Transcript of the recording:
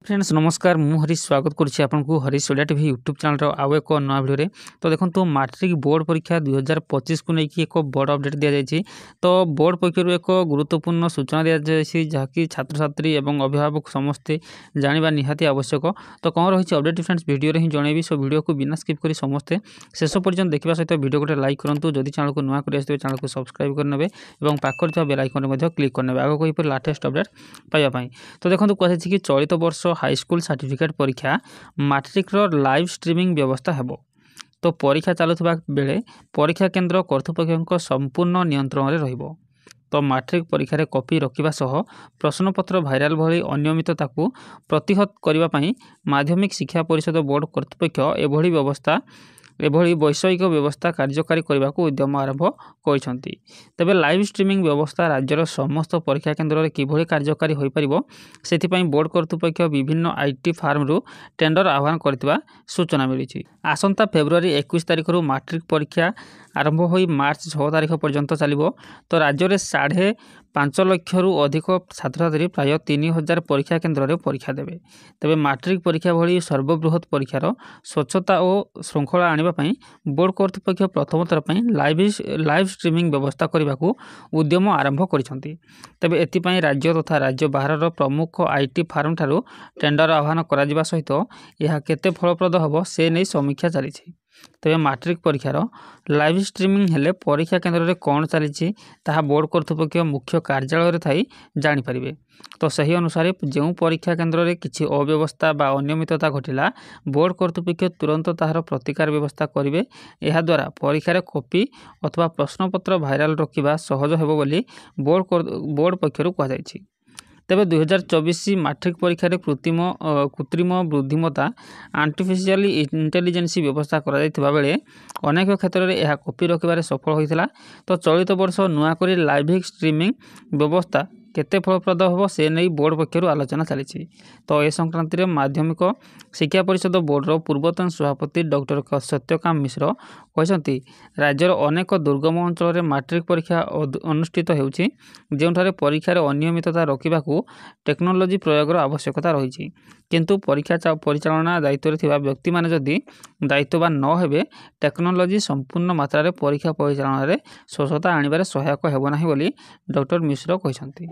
Friends नमस्कार मु हरीश स्वागत करुच्ची आपको Harish Odia TV YouTube channel आउ एक नया भिडियो तो देखो मैट्रिक बोर्ड परीक्षा 2025 को लेकिन एक बड़ अपडेट दि जाएगी। तो बोर्ड पक्षर एक गुरुत्वपूर्ण सूचना दि जाए जहाँकि छात्र छात्री और अभिभावक समस्ते जाना निहाती आवश्यक। तो कौन रही अपडेट फ्रेंड्स वीडियो ही जनइबी सो वीडियो को बिना स्किप कर समस्ते शेष पर्यटन देखा सहित वीडियो गोटे लाइक करूँ जदि चैनल को नुआ कर चैनल को सब्सक्राइब करने और पाखर बेल आइकन क्लिक करने आगे कोई लाटेस्ट अपडेट पाइबापी। तो देखो कहुई कि चलित वर्ष हाईस्कूल सर्टिफिकेट परीक्षा मैट्रिक लाइव स्ट्रीमिंग व्यवस्था हेबो। तो परीक्षा चलुवा बेले परीक्षा केन्द्र कर्तृपक्ष संपूर्ण नियंत्रण में रहिबो। तो मैट्रिक परीक्षा कॉपी रखा सह प्रश्नपत्र भाइराल भली अनियमितता को प्रतिहत करने माध्यमिक शिक्षा परिषद बोर्ड कर्तृपक्ष एभली व्यवस्था एभली वैषयिक व्यवस्था कार्यकारी करने को उद्यम आरंभ करछंती। तेबे लाइव स्ट्रीमिंग व्यवस्था राज्यर समस्त परीक्षा केन्द्र में किभली कार्यकारी हो पारिबो सेथिपई बोर्ड कर्तृपक्ष विभिन्न आईटी फार्म रु टेंडर आह्वान करथिबा सूचना मिली। आसंता फेब्रुआरी 21 तारिख रु मैट्रिक परीक्षा आरंभ हो मार्च 6 तारिख पर्यंत चलिबो। तो राज्य में 5.5 लाख रु अधिक छात्र छात्री प्राय 3000 परीक्षा केन्द्र में परीक्षा देवे। तेबे मैट्रिक परीक्षा भली सर्वबृहत परीक्षार स्वच्छता और श्रृंखला आने बोर्ड कर्तृपक्ष प्रथम थर पर लाइव स्ट्रीमिंग व्यवस्था करने को उद्यम आरंभ करिसेंती। तेबे एथिपई राज्य तथा राज्य बाहर प्रमुख आईटी फार्म ठारू टेंडर आह्वान करा सहित यह केते फलप्रद हबो से नहीं समीक्षा चली। तेबे मैट्रिक परीक्षार लाइव स्ट्रीमिंग हेले परीक्षा केन्द्र में कौन चली बोर्ड कर्तृपक्ष मुख्य कार्यालय थी जानीपारे। तो सही अनुसार जो परीक्षा केन्द्र में किसी अव्यवस्था बा अनियमितता घटिला बोर्ड कर्तृपक्ष तुरंत ताहार प्रतिकार व्यवस्था करेंगे। यह द्वारा परीक्षार कॉपी अथवा प्रश्नपत्र भाइराल रखा सहज हेबो बोली बोर्ड पक्षर कहुई। तेबे 2024 मैट्रिक परीक्षा कृत्रिम बुद्धिमत्ता आर्टिफिशियल इंटेलिजेंस व्यवस्था करा बेले अनेक क्षेत्र में यह कॉपी रखिबारे सफल होइथिला। तो चलित वर्ष नुआ करी लाइव स्ट्रीमिंग व्यवस्था केते फलप्रद हो से नहीं बोर्ड पक्षर आलोचना चली। तो ए संक्रांति में माध्यमिक शिक्षा परिषद बोर्डर पूर्वतन सभापति डॉक्टर सत्यकाम मिश्र कहते राज्यर अनेक दुर्गम अंचल में मैट्रिक परीक्षा अनुष्ठित होउछि जेउठारे परीक्षार अनियमितता रखा टेक्नोलोजी प्रयोगर आवश्यकता रही। किंतु परीक्षा परिचालना दायित्व थिबा व्यक्ति माने जदि दायित्ववान न हेबे टेक्नोलोजी संपूर्ण मात्रा रे परीक्षा परिचालन में स्वच्छता आनिबारे सहायक हेबो नाही बोली डॉक्टर मिश्र कहते।